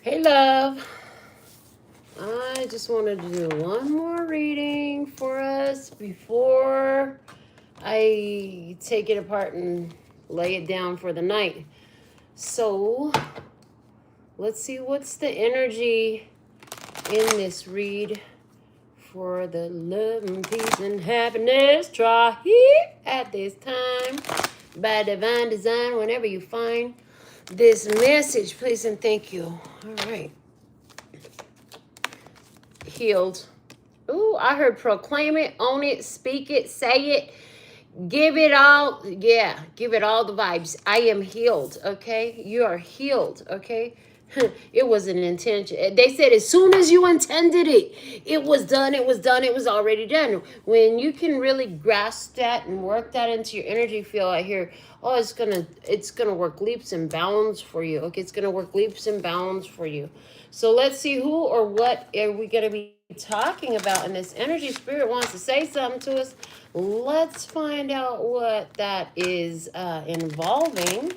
Hey, love. I just wanted to do one more reading for us before I take it apart and lay it down for the night. So, let's see what's the energy in this read for the love and peace and happiness. Try here at this time by divine design whenever you find this message. Please and thank you. All right. Healed. Ooh, I heard proclaim it, own it, speak it, say it, give it all. Yeah, give it all the vibes. I am healed, okay? You are healed, okay? It was an intention. They said as soon as you intended it, it was done, it was done, it was already done. When you can really grasp that and work that into your energy field, I hear, oh, it's gonna work leaps and bounds for you. Okay, it's gonna work leaps and bounds for you. So let's see who or what are we gonna be talking about in this energy. Spirit wants to say something to us. Let's find out what that is involving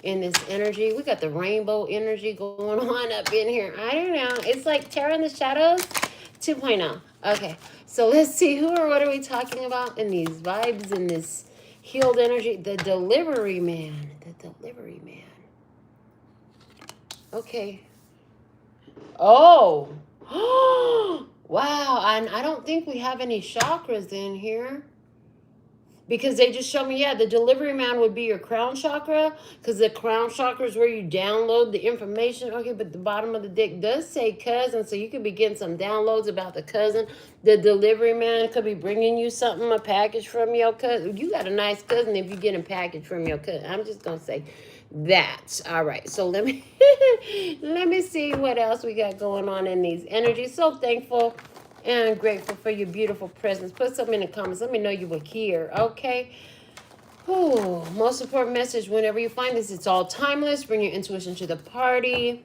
in this energy. We got the rainbow energy going on up in here. I don't know. It's like Terror in the Shadows 2.0. Okay, so let's see who or what are we talking about in these vibes, in this healed energy. The delivery man. The delivery man. Okay. Oh. Wow. And I don't think we have any chakras in here. Because they just showed me, yeah, the delivery man would be your crown chakra, because the crown chakra is where you download the information. Okay, but the bottom of the deck does say cousin, so you could be getting some downloads about the cousin. The delivery man could be bringing you something, a package from your cousin. You got a nice cousin if you're getting a package from your cousin. I'm just going to say that. All right, so let me let me see what else we got going on in these energies. So thankful and grateful for your beautiful presence. Put something in the comments. Let me know you were here, okay? Ooh, most important message whenever you find this, it's all timeless. Bring your intuition to the party.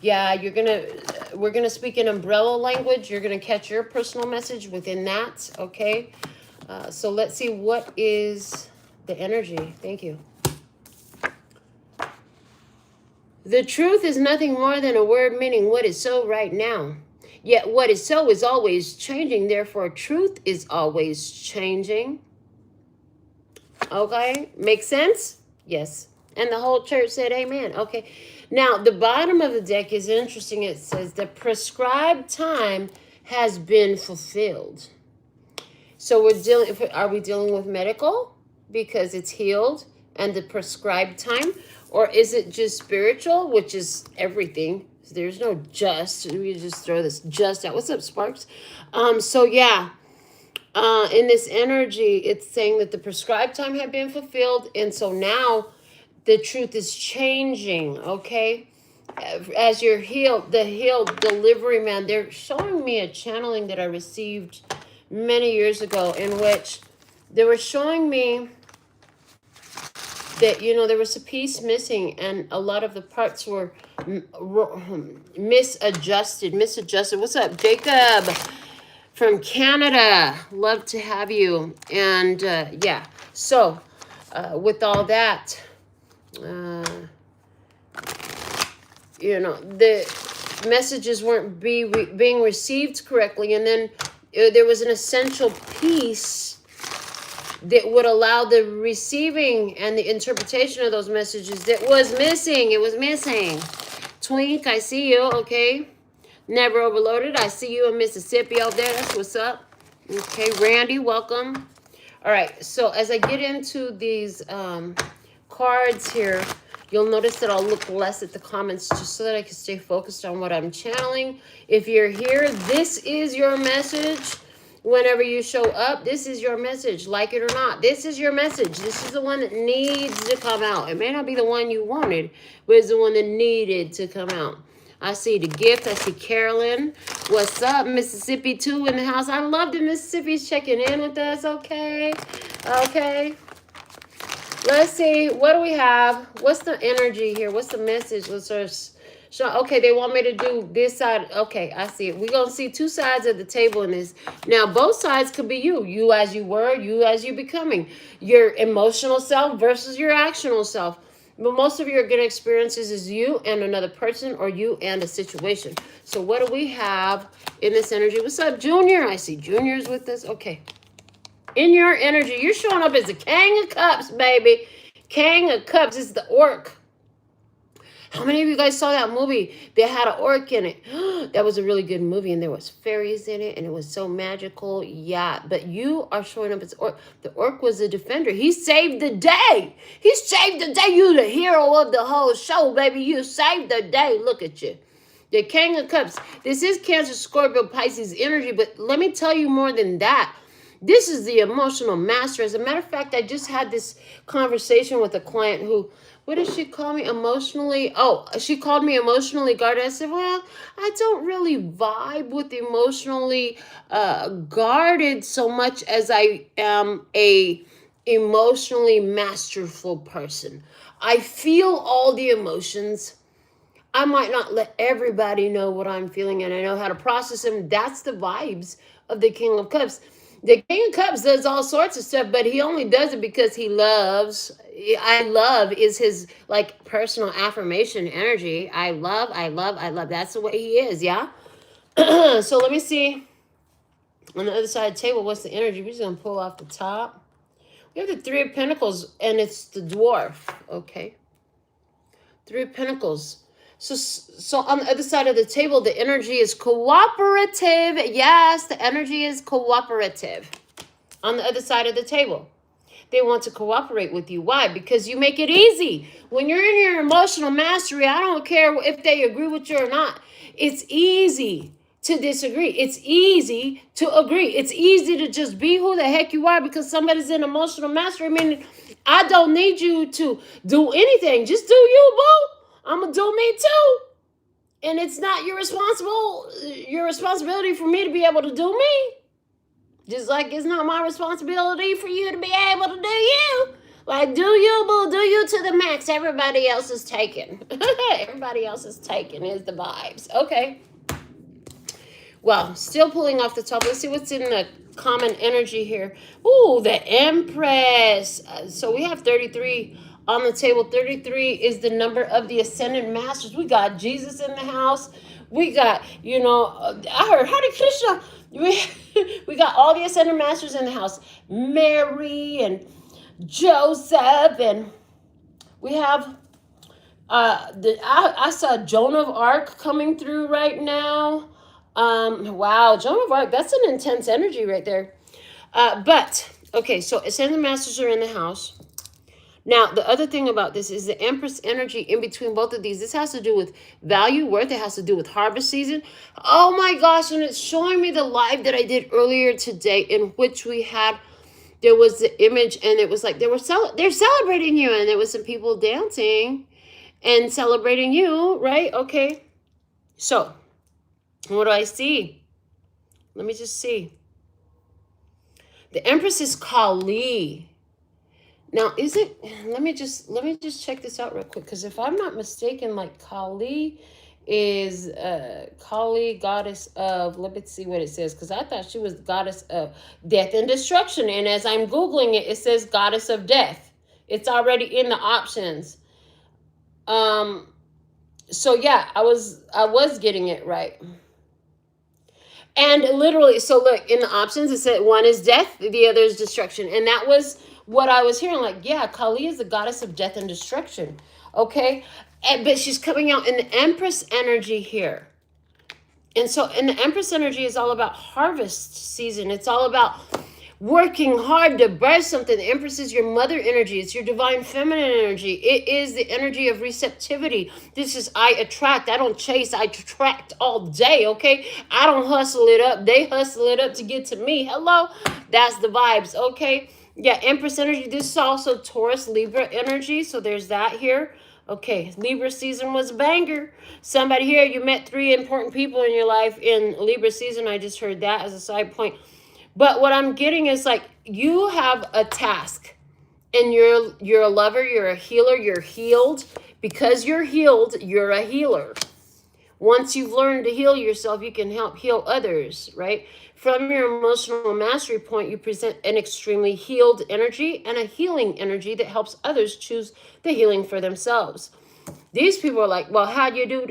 Yeah, we're gonna speak in umbrella language. You're gonna catch your personal message within that, okay? So let's see what is the energy. Thank you. The truth is nothing more than a word meaning what is so right now. Yet what is so is always changing. Therefore, truth is always changing. Okay? Make sense? Yes. And the whole church said amen. Okay. Now, the bottom of the deck is interesting. It says the prescribed time has been fulfilled. So are we dealing with medical? Because it's healed and the prescribed time? Or is it just spiritual, which is everything? There's no just. We just throw this just out. What's up, Sparks? So yeah, in this energy, it's saying that the prescribed time had been fulfilled, and so now the truth is changing. Okay, as you're healed, the healed delivery man. They're showing me a channeling that I received many years ago, in which they were showing me that, there was a piece missing and a lot of the parts were misadjusted. What's up, Jacob from Canada? Love to have you. And yeah, so with all that, the messages weren't being received correctly, and then there was an essential piece that would allow the receiving and the interpretation of those messages that was missing. It was missing. Twink, I see you, okay? Never overloaded. I see you in Mississippi out there. That's what's up. Okay, Randy, welcome. All right, so as I get into these cards here, you'll notice that I'll look less at the comments just so that I can stay focused on what I'm channeling. If you're here, this is your message. Whenever you show up, this is your message. Like it or not, this is your message. This is the one that needs to come out. It may not be the one you wanted, but it's the one that needed to come out. I see the gift. I see Carolyn. What's up, Mississippi 2 in the house? I love the Mississippi's checking in with us. Okay. Okay. Let's see. What do we have? What's the energy here? What's the message? Let's search. Okay, they want me to do this side. Okay, I see it. We're going to see two sides of the table in this. Now, both sides could be you. You as you were, you as you're becoming. Your emotional self versus your actional self. But most of your good experiences is you and another person or you and a situation. So what do we have in this energy? What's up, Junior? I see Junior's with us. Okay. In your energy, you're showing up as the King of Cups, baby. King of Cups is the orc. How many of you guys saw that movie? They had an orc in it. That was a really good movie, and there was fairies in it, and it was so magical. Yeah, but you are showing up as orc. The orc was a defender. He saved the day. He saved the day. You the hero of the whole show, baby. You saved the day. Look at you. The King of Cups. This is Cancer, Scorpio, Pisces energy, but let me tell you more than that. This is the emotional master. As a matter of fact, I just had this conversation with a client who, what did she call me? Emotionally, she called me emotionally guarded. I said, well, I don't really vibe with emotionally guarded so much as I am a emotionally masterful person. I feel all the emotions. I might not let everybody know what I'm feeling, and I know how to process them. That's the vibes of the King of Cups. The King of Cups does all sorts of stuff, but he only does it because he loves. I love is his like personal affirmation energy. I love. That's the way he is, yeah? So let me see. On the other side of the table, what's the energy? We're just going to pull off the top. We have the Three of Pentacles, and it's the dwarf, okay? Three of Pentacles. So on the other side of the table, the energy is cooperative. Yes, the energy is cooperative. On the other side of the table, they want to cooperate with you. Why? Because you make it easy. When you're in your emotional mastery, I don't care if they agree with you or not. It's easy to disagree. It's easy to agree. It's easy to just be who the heck you are because somebody's in emotional mastery. I mean, I don't need you to do anything. Just do you, boo. I'm going to do me too. And it's not your responsibility for me to be able to do me. Just like it's not my responsibility for you to be able to do you. Like, do you, boo, do you to the max. Everybody else is taken. Everybody else is taken is the vibes. Okay. Well, still pulling off the top. Let's see what's in the common energy here. Ooh, the Empress. So we have 33 on the table. 33 is the number of the Ascended Masters. We got Jesus in the house. We got, I heard Hare Krishna. We got all the Ascended Masters in the house. Mary and Joseph. And we have, I saw Joan of Arc coming through right now. Wow, Joan of Arc, that's an intense energy right there. But, okay, so Ascended Masters are in the house. Now, the other thing about this is the Empress energy in between both of these. This has to do with value, worth. It has to do with harvest season. Oh my gosh, and it's showing me the live that I did earlier today in which there was the image and it was like they're celebrating you and there was some people dancing and celebrating you, right? Okay. So, what do I see? Let me just see. The Empress is Kali. Now, let me just check this out real quick, because if I'm not mistaken, like Kali is Kali, goddess of, let me see what it says, because I thought she was goddess of death and destruction. And as I'm Googling it, it says goddess of death. It's already in the options. So yeah, I was getting it right. And literally, so look, in the options, it said one is death, the other is destruction. And that was what I was hearing. Like, yeah, Kali is the goddess of death and destruction. Okay? But she's coming out in the Empress energy here. And so, and the Empress energy is all about harvest season. It's all about working hard to birth something. The Empress is your mother energy. It's your divine feminine energy. It is the energy of receptivity. This is I attract. I don't chase. I attract all day, okay? I don't hustle it up. They hustle it up to get to me. Hello? That's the vibes, okay? Yeah, Empress energy. This is also Taurus, Libra energy. So there's that here. Okay, Libra season was a banger. Somebody here, you met 3 important people in your life in Libra season. I just heard that as a side point. But what I'm getting is like you have a task and you're a lover, you're a healer, you're healed. Because you're healed, you're a healer. Once you've learned to heal yourself, you can help heal others, right? From your emotional mastery point, you present an extremely healed energy and a healing energy that helps others choose the healing for themselves. These people are like, well, how you do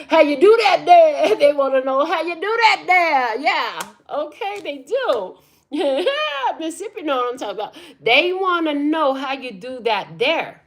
how you do that there? They want to know how you do that there. Yeah, okay, they do. Mississippi know what I'm talking about. They want to know how you do that there.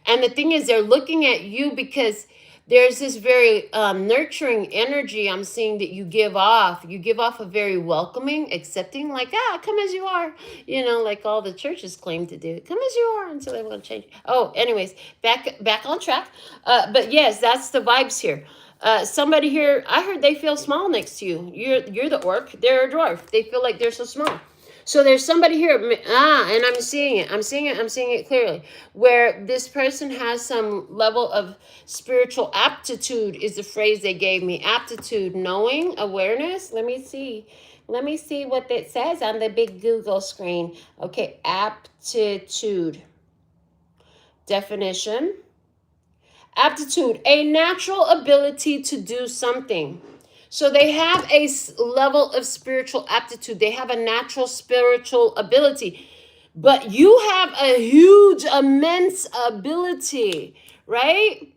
And the thing is, they're looking at you because there's this very nurturing energy I'm seeing that you give off. You give off a very welcoming, accepting, like, come as you are. You know, like all the churches claim to do. Come as you are until they want to change. Oh, anyways, back on track. But yes, that's the vibes here. Somebody here, I heard they feel small next to you. You're the orc. They're a dwarf. They feel like they're so small. So there's somebody here, and I'm seeing it clearly, where this person has some level of spiritual aptitude is the phrase they gave me. Aptitude, knowing, awareness. Let me see what it says on the big Google screen. Okay, aptitude. Definition. Aptitude, a natural ability to do something. So they have a level of spiritual aptitude. They have a natural spiritual ability. But you have a huge, immense ability, right?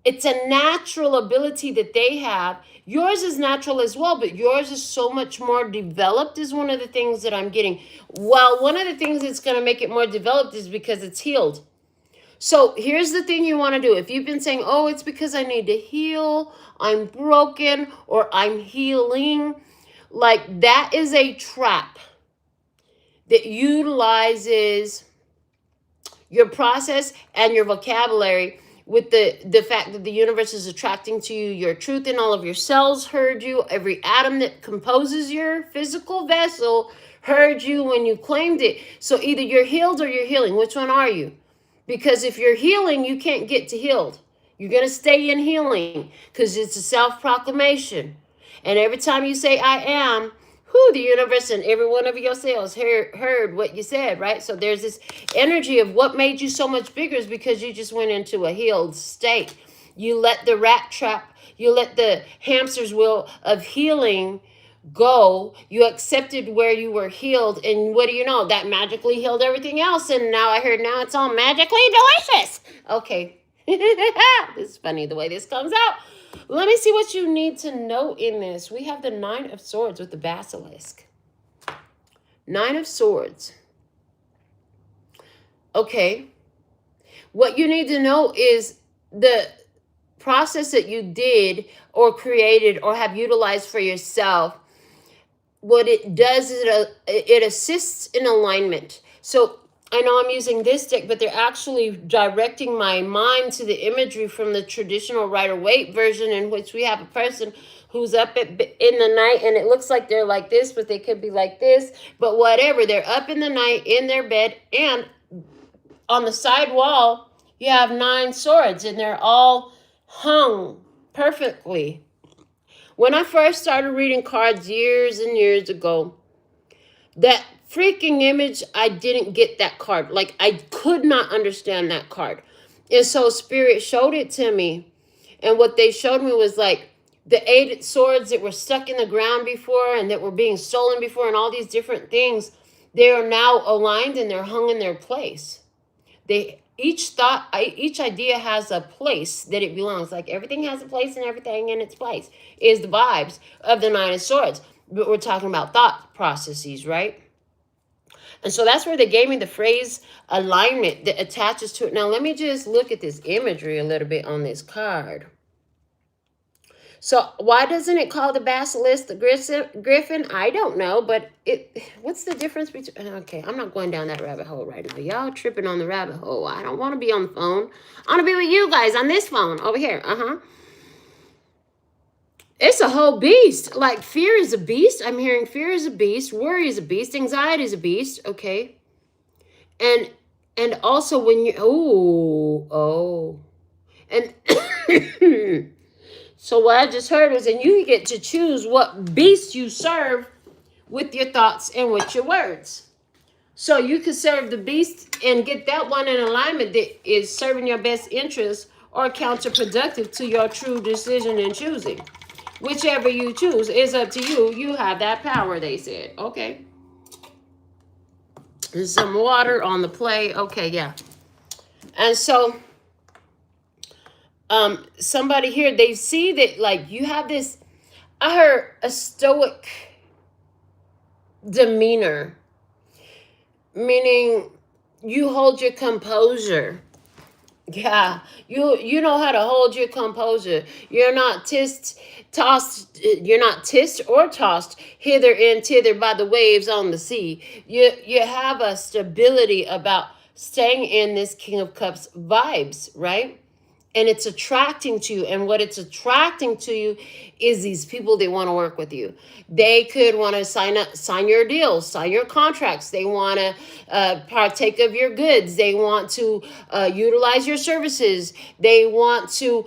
It's a natural ability that they have. Yours is natural as well, but yours is so much more developed is one of the things that I'm getting. Well, one of the things that's going to make it more developed is because it's healed. So here's the thing you want to do. If you've been saying, oh, it's because I need to heal, I'm broken, or I'm healing, like that is a trap that utilizes your process and your vocabulary with the fact that the universe is attracting to you your truth, and all of your cells heard you. Every atom that composes your physical vessel heard you when you claimed it. So either you're healed or you're healing. Which one are you? Because if you're healing, you can't get to healed. You're going to stay in healing because it's a self-proclamation. And every time you say, I am, the universe and every one of your cells heard what you said, right? So there's this energy of what made you so much bigger is because you just went into a healed state. You let the rat trap, you let the hamster's wheel of healing go. You accepted where you were healed, and what do you know? That magically healed everything else, and now I heard now it's all magically delicious. Okay. It's funny the way this comes out. Let me see what you need to know in this. We have the 9 of Swords with the basilisk. 9 of Swords. Okay. What you need to know is the process that you did or created or have utilized for yourself. What it does is it assists in alignment. So I know I'm using this deck, but they're actually directing my mind to the imagery from the traditional Rider-Waite version, in which we have a person who's up in the night, and it looks like they're like this, but they could be like this. But whatever, they're up in the night in their bed, and on the side wall, you have 9 swords, and they're all hung perfectly. When I first started reading cards years and years ago, that freaking image, I didn't get that card. Like, I could not understand that card. And so Spirit showed it to me. And what they showed me was like the 8 swords that were stuck in the ground before and that were being stolen before and all these different things. They are now aligned and they're hung in their place. Each idea has a place that it belongs. Like everything has a place and everything in its place is the vibes of the 9 of Swords. But we're talking about thought processes, right? And so that's where they gave me the phrase alignment that attaches to it. Now, let me just look at this imagery a little bit on this card. So why doesn't it call the basilisk the griffin? I don't know, but what's the difference between... Okay, I'm not going down that rabbit hole right now. Y'all tripping on the rabbit hole. I don't want to be on the phone. I want to be with you guys on this phone over here. It's a whole beast. Like fear is a beast. I'm hearing fear is a beast. Worry is a beast. Anxiety is a beast. Okay. And also when you... And... So what I just heard was, and you get to choose what beast you serve with your thoughts and with your words. So you can serve the beast and get that one in alignment that is serving your best interest, or counterproductive to your true decision in choosing. Whichever you choose is up to you. You have that power, they said. Okay. There's some water on the plate. Okay, yeah. And so somebody here, they see that like you have this, I heard a stoic demeanor, meaning you hold your composure. Yeah, you know how to hold your composure. You're not tossed. You're not tissed or tossed hither and thither by the waves on the sea. You have a stability about staying in this King of Cups vibes, right? And it's attracting to you. And what it's attracting to you is these people that want to work with you. They could want to sign your deals, sign your contracts. They want to partake of your goods. They want to utilize your services. They want to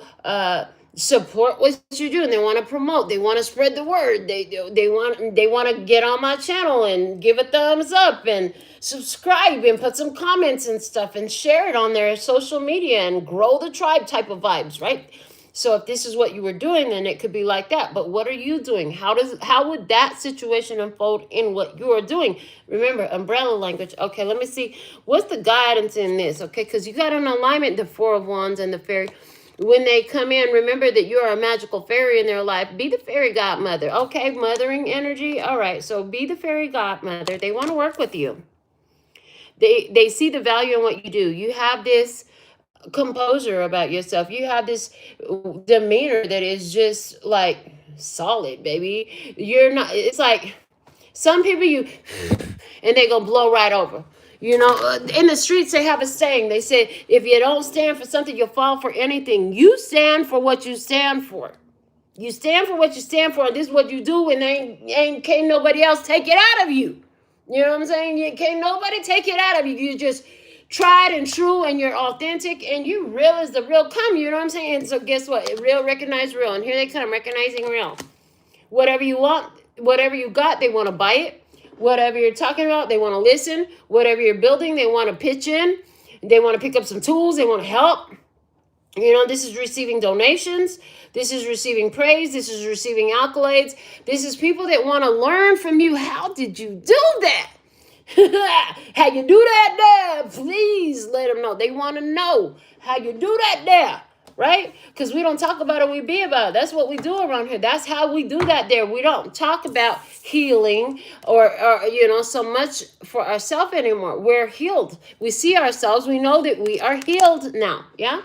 support what you do, and they want to promote. They want to spread the word. They want to get on my channel and give a thumbs up and subscribe and put some comments and stuff and share it on their social media and grow the tribe type of vibes, right? So if this is what you were doing, then it could be like that. But what are you doing? How would that situation unfold in what you are doing? Remember, umbrella language. Okay, let me see. What's the guidance in this? Okay, because you got an alignment, the Four of Wands and the Fairy. When they come in, remember that you are a magical fairy in their life. Be the fairy godmother. Okay, mothering energy. All right, so be the fairy godmother. They want to work with you. They see the value in what you do. You have this composure about yourself. You have this demeanor that is just like solid, baby. You're not, it's like some people and they gonna blow right over. You know, in the streets, they have a saying. They say, if you don't stand for something, you'll fall for anything. You stand for what you stand for. You stand for what you stand for. And this is what you do, and can't nobody else take it out of you. You know what I'm saying? Can't nobody take it out of you. You just tried and true, and you're authentic, and you real as the real come. You know what I'm saying? And so guess what? Real recognize real. And here they come, recognizing real. Whatever you want, whatever you got, they want to buy it. Whatever you're talking about, they want to listen. Whatever you're building, they want to pitch in. They want to pick up some tools. They want to help. You know, this is receiving donations. This is receiving praise. This is receiving accolades. This is people that want to learn from you. How did you do that? How you do that there? Please let them know. They want to know how you do that there, right? Because we don't talk about it, we be about it. That's what we do around here. That's how we do that there. We don't talk about healing or so much for ourselves anymore. We're healed. We see ourselves. We know that we are healed now, yeah?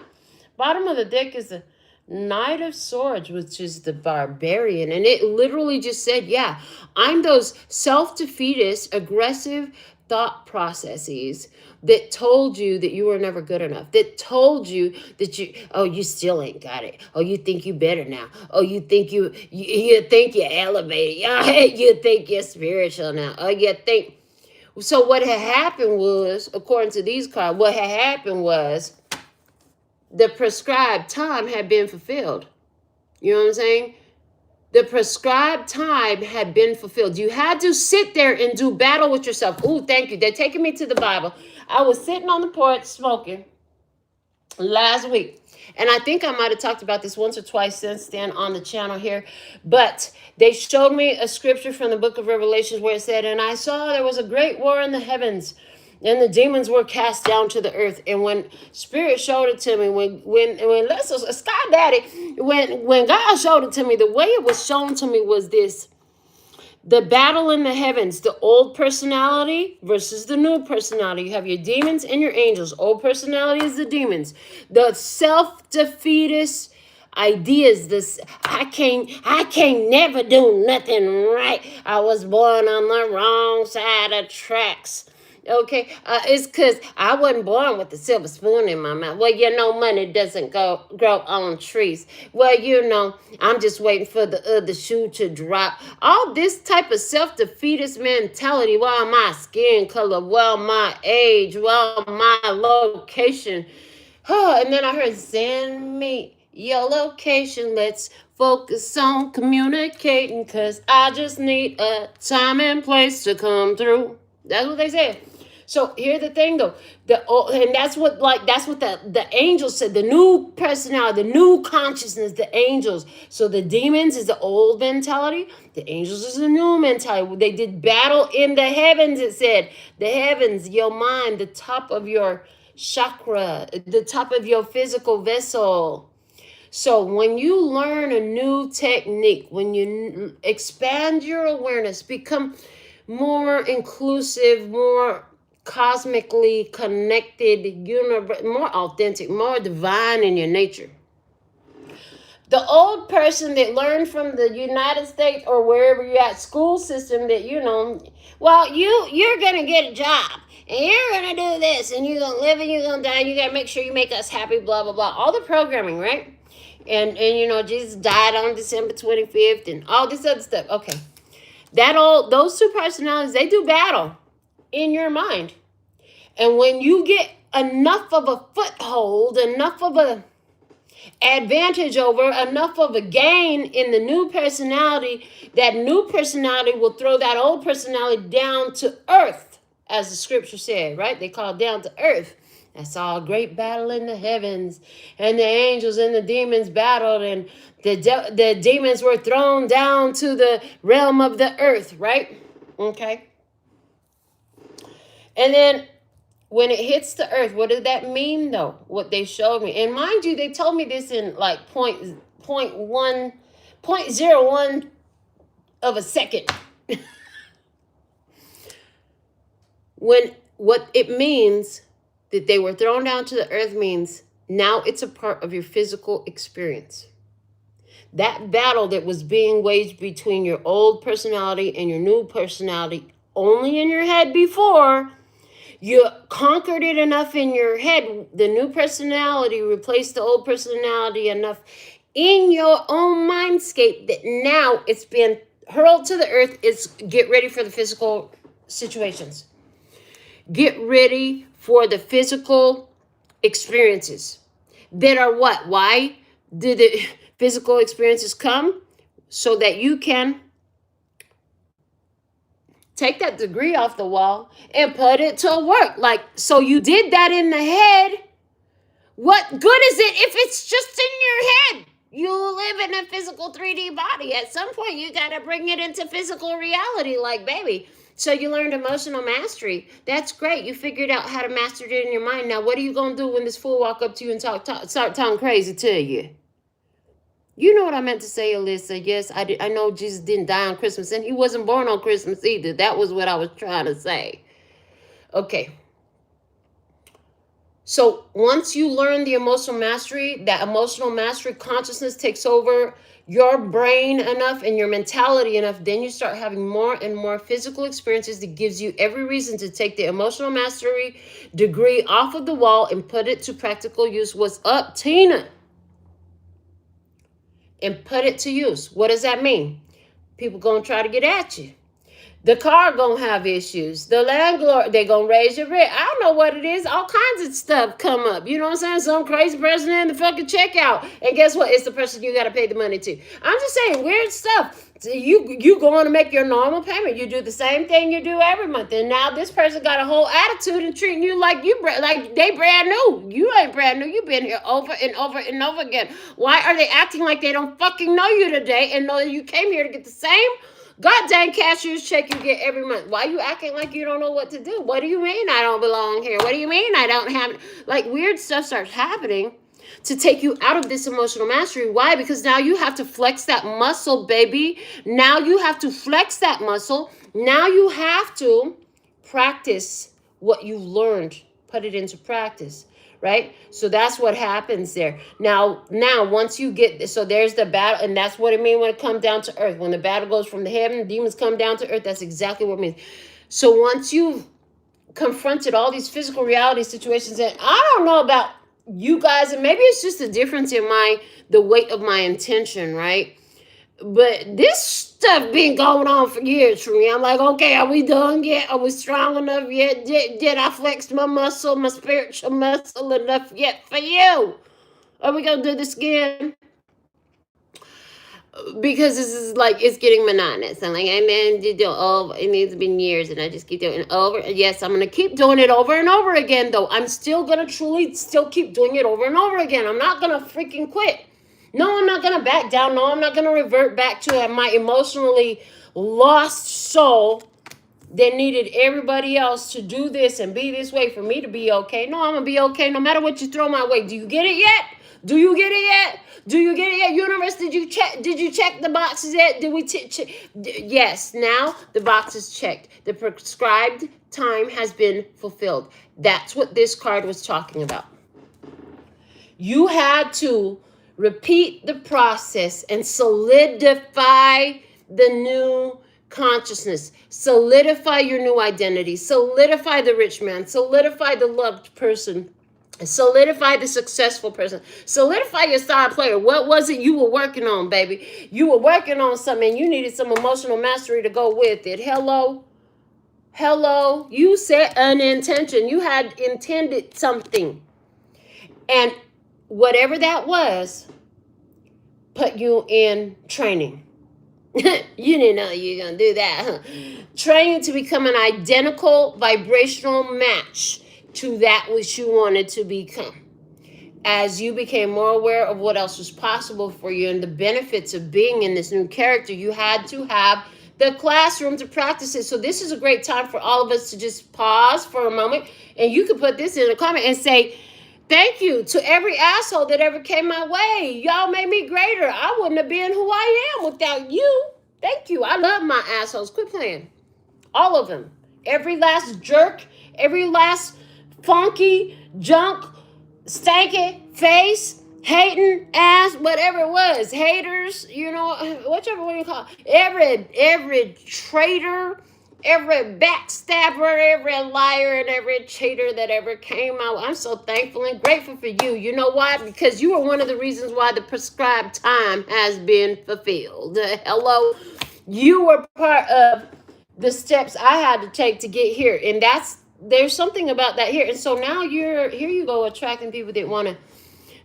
Bottom of the deck is the Knight of Swords, which is the barbarian. And it literally just said, yeah, I'm those self-defeatist, aggressive thought processes that told you that you were never good enough, that told you that you still ain't got it. Oh, you think you better now. Oh, you think you think you're elevated. You think you're spiritual now. Oh, you think. So what had happened was, according to these cards, what had happened was the prescribed time had been fulfilled. You know what I'm saying? The prescribed time had been fulfilled. You had to sit there and do battle with yourself. Ooh, thank you. They're taking me to the Bible. I was sitting on the porch smoking last week. And I think I might have talked about this once or twice since then on the channel here. But they showed me a scripture from the book of Revelations where it said, and I saw there was a great war in the heavens, and the demons were cast down to the earth. And when Spirit showed it to me, when Sky Daddy, when God showed it to me, the way it was shown to me was this: the battle in the heavens, the old personality versus the new personality. You have your demons and your angels. Old personality is the demons. The self-defeatist ideas, this I can't never do nothing right. I was born on the wrong side of tracks. Okay, it's because I wasn't born with a silver spoon in my mouth. Well, money doesn't grow on trees. Well, I'm just waiting for the other shoe to drop. All this type of self-defeatist mentality. Well, my skin color. Well, my age. Well, my location. And then I heard, send me your location. Let's focus on communicating, because I just need a time and place to come through. That's what they said. So here's the thing though, and that's what the angels said, the new personality, the new consciousness, the angels. So the demons is the old mentality, the angels is the new mentality. They did battle in the heavens, it said. The heavens, your mind, the top of your chakra, the top of your physical vessel. So when you learn a new technique, when you expand your awareness, become more inclusive, more cosmically connected, more authentic, more divine in your nature. The old person that learned from the United States or wherever you're at, school system, that well, you're gonna get a job and you're gonna do this and you're gonna live and you're gonna die and you gotta make sure you make us happy, blah blah blah. All the programming, right? And Jesus died on December 25th and all this other stuff. Okay. Those two personalities, they do battle in your mind. And when you get enough of a foothold, enough of a advantage over, enough of a gain in the new personality, that new personality will throw that old personality down to earth, as the scripture said, right? They call it down to earth. I saw a great battle in the heavens, and the angels and the demons battled, and the demons were thrown down to the realm of the earth, right? Okay. And then when it hits the earth, what did that mean though? What they showed me. And mind you, they told me this in like 0.01 of a second. What it means that they were thrown down to the earth means now it's a part of your physical experience. That battle that was being waged between your old personality and your new personality only in your head before, you conquered it enough in your head. The new personality replaced the old personality enough in your own mindscape that now it's been hurled to the earth. It's get ready for the physical situations. Get ready for the physical experiences that are what? Why did the physical experiences come? So that you can take that degree off the wall and put it to work. Like, so you did that in the head. What good is it if it's just in your head? You live in a physical 3D body. At some point, you got to bring it into physical reality, like, baby. So you learned emotional mastery. That's great. You figured out how to master it in your mind. Now, what are you going to do when this fool walk up to you and start talking crazy to you? You know what I meant to say, Alyssa. Yes, I know Jesus didn't die on Christmas, and he wasn't born on Christmas either. That was what I was trying to say. Okay. So once you learn the emotional mastery, that emotional mastery consciousness takes over your brain enough and your mentality enough, then you start having more and more physical experiences that gives you every reason to take the emotional mastery degree off of the wall and put it to practical use. What's up, Tina? And put it to use. What does that mean? People gonna try to get at you. The car gonna have issues. The landlord, they gonna raise your rent. I don't know what it is. All kinds of stuff come up. You know what I'm saying? Some crazy person in the fucking checkout. And guess what? It's the person you gotta pay the money to. I'm just saying, weird stuff. So you going to make your normal payment. You do the same thing you do every month. And now this person got a whole attitude and treating you like they brand new. You ain't brand new. You've been here over and over and over again. Why are they acting like they don't fucking know you today and know that you came here to get the same goddamn cashier's check you get every month? Why you acting like you don't know what to do? What do you mean I don't belong here? What do you mean I don't have... Like, weird stuff starts happening to take you out of this emotional mastery. Why? Because now you have to flex that muscle, baby. Now you have to flex that muscle. Now you have to practice what you've learned. Put it into practice, right? So that's what happens there. Now, once you get... So there's the battle, and that's what it means when it comes down to earth. When the battle goes from the heaven, demons come down to earth. That's exactly what it means. So once you've confronted all these physical reality situations, and I don't know about you guys, and maybe it's just a difference in the weight of my intention, right? But this stuff been going on for years for me. I'm like, okay, are we done yet? Are we strong enough yet? Did I flex my muscle, my spiritual muscle enough yet for you? Are we gonna do this again? because this is like, it's getting monotonous. I'm like, hey man, you do over. It needs to be years, and I just keep doing it over. Yes, I'm gonna keep doing it over and over again. Though I'm still gonna truly still keep doing it over and over again. I'm not gonna freaking quit. No, I'm not gonna back down. No, I'm not gonna revert back to my emotionally lost soul that needed everybody else to do this and be this way for me to be okay. No, I'm gonna be okay no matter what you throw my way. Do you get it yet? Do you get it yet? Do you get it yet? Universe, did you check the boxes yet? Did we yes, now the box is checked. The prescribed time has been fulfilled. That's what this card was talking about. You had to repeat the process and solidify the new consciousness, solidify your new identity, solidify the rich man, solidify the loved person, solidify the successful person, solidify your star player. What was it you were working on, baby? You were working on something, and you needed some emotional mastery to go with it. Hello, you set an intention. You had intended something, and whatever that was put you in training. You didn't know you were going to do that, huh? Training to become an identical vibrational match to that which you wanted to become. As you became more aware of what else was possible for you and the benefits of being in this new character, you had to have the classroom to practice it. So this is a great time for all of us to just pause for a moment. And you can put this in a comment and say, thank you to every asshole that ever came my way. Y'all made me greater. I wouldn't have been who I am without you. Thank you. I love my assholes. Quit playing. All of them. Every last jerk, every last funky, junk, stanky face, hating ass, whatever it was. Haters, whichever one you call it. Every traitor, every backstabber, every liar, and every cheater that ever came out. I'm so thankful and grateful for you. You know why? Because you are one of the reasons why the prescribed time has been fulfilled. Hello? You were part of the steps I had to take to get here. And there's something about that here. And so now here you go, attracting people that want to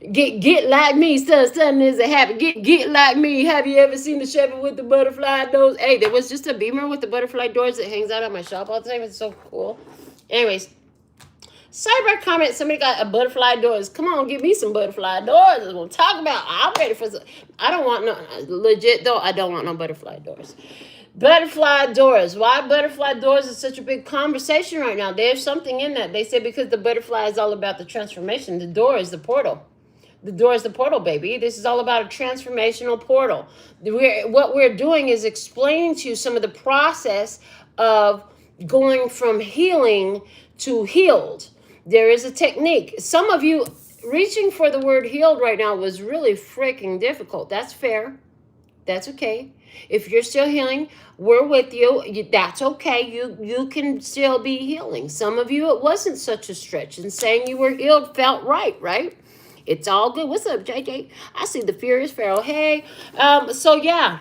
get like me. Something is a habit. Get like me. Have you ever seen the Chevy with the butterfly doors? Hey, there was just a Beamer with the butterfly doors that hangs out at my shop all the time. It's so cool. Anyways, cyber comment, somebody got a butterfly doors. Come on, give me some butterfly doors. That's what I'm talking about. I'm ready for some. I don't want no, legit though, I don't want no butterfly doors. Butterfly doors. Why butterfly doors is such a big conversation right now? There's something in that. They say because the butterfly is all about the transformation. The door is the portal. The door is the portal, baby. This is all about a transformational portal. What we're doing is explaining to you some of the process of going from healing to healed. There is a technique. Some of you reaching for the word healed right now was really freaking difficult. That's fair. That's okay. If you're still healing, we're with you. That's okay. You can still be healing. Some of you, it wasn't such a stretch, and saying you were healed felt right? It's all good. What's up, JJ? I see the Furious Pharaoh. Hey. So yeah,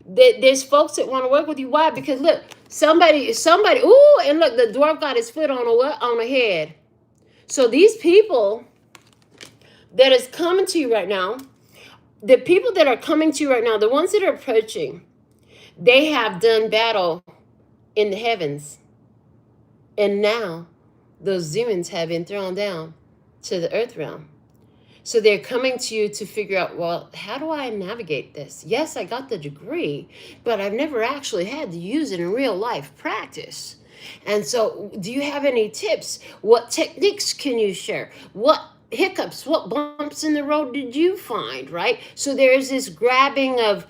there's folks that want to work with you. Why? Because look, somebody. Ooh, and look, the dwarf got his foot on a head. So these people that is coming to you right now, the people that are coming to you right now, the ones that are approaching, they have done battle in the heavens, and now those demons have been thrown down to the earth realm. So they're coming to you to figure out, well, how do I navigate this? Yes, I got the degree, but I've never actually had to use it in real life practice. And so do you have any tips? What techniques can you share? What hiccups, what bumps in the road did you find, right? So there's this grabbing of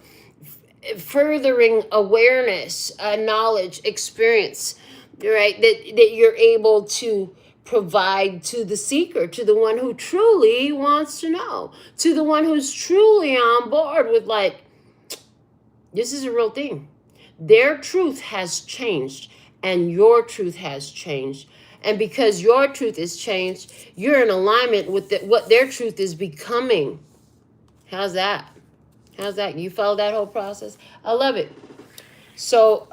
furthering awareness, knowledge, experience, right? That you're able to provide to the seeker, to the one who truly wants to know, to the one who's truly on board with like, this is a real thing. Their truth has changed and your truth has changed. And because your truth is changed, you're in alignment with what their truth is becoming. How's that? You follow that whole process? I love it. So,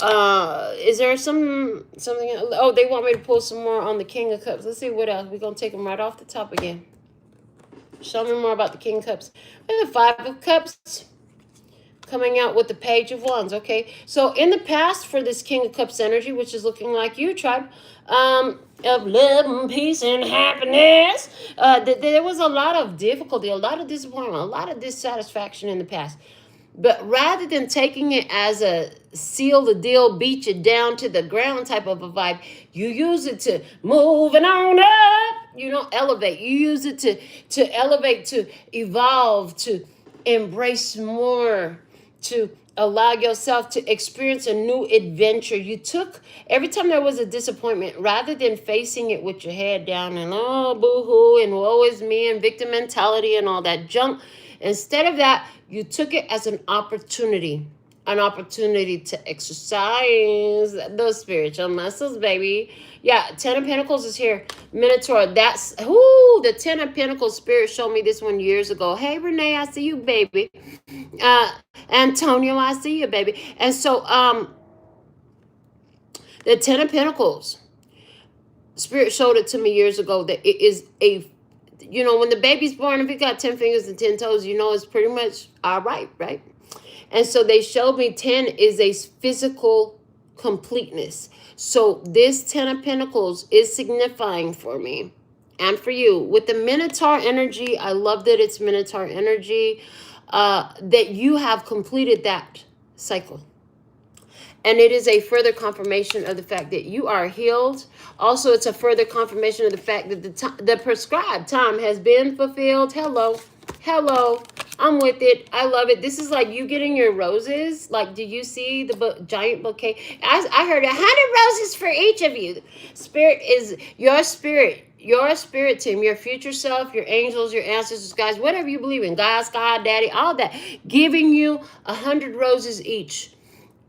is there something? Oh, they want me to pull some more on the King of Cups. Let's see what else. We're going to take them right off the top again. Show me more about the King of Cups. And the Five of Cups. coming out with the Page of Wands, okay? So in the past, for this King of Cups energy, which is looking like you, tribe, of love and peace and happiness, there was a lot of difficulty, a lot of disappointment, a lot of dissatisfaction in the past. But rather than taking it as a seal the deal, beat you down to the ground type of a vibe, you use it to moving on up, elevate. You use it to elevate, to evolve, to embrace more, to allow yourself to experience a new adventure. You took, every time there was a disappointment, rather than facing it with your head down and, oh, boo-hoo, and woe is me, and victim mentality and all that junk, instead of that, you took it as an opportunity to exercise those spiritual muscles, baby. Yeah, Ten of Pentacles is here. Minotaur, that's, the Ten of Pentacles spirit showed me this one years ago. Hey, Renee, I see you, baby. Antonio, I see you, baby. And so, the Ten of Pentacles, Spirit showed it to me years ago that it is a, when the baby's born, if it got 10 fingers and 10 toes, it's pretty much all right, right? And so they showed me 10 is a physical completeness. So this 10 of Pentacles is signifying for me and for you. With the Minotaur energy, I love that it's Minotaur energy, that you have completed that cycle. And it is a further confirmation of the fact that you are healed. Also, it's a further confirmation of the fact that the prescribed time has been fulfilled. Hello. I'm with it. I love it. This is like you getting your roses. Like, do you see the giant bouquet? I heard 100 roses for each of you. Spirit is your spirit team, your future self, your angels, your ancestors, guys, whatever you believe in, God, Sky, Daddy, all that, giving you 100 roses each,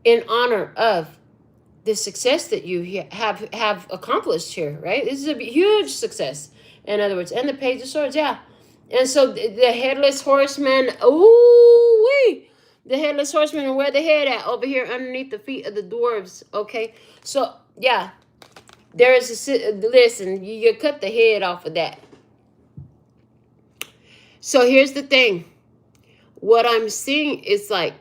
in honor of the success that you have accomplished here, right? This is a huge success, in other words. And the Page of Swords, yeah. And so the Headless Horseman, the Headless Horseman, and where the head at? Over here underneath the feet of the dwarves, okay? So, yeah, there is listen, you cut the head off of that. So here's the thing. What I'm seeing is like,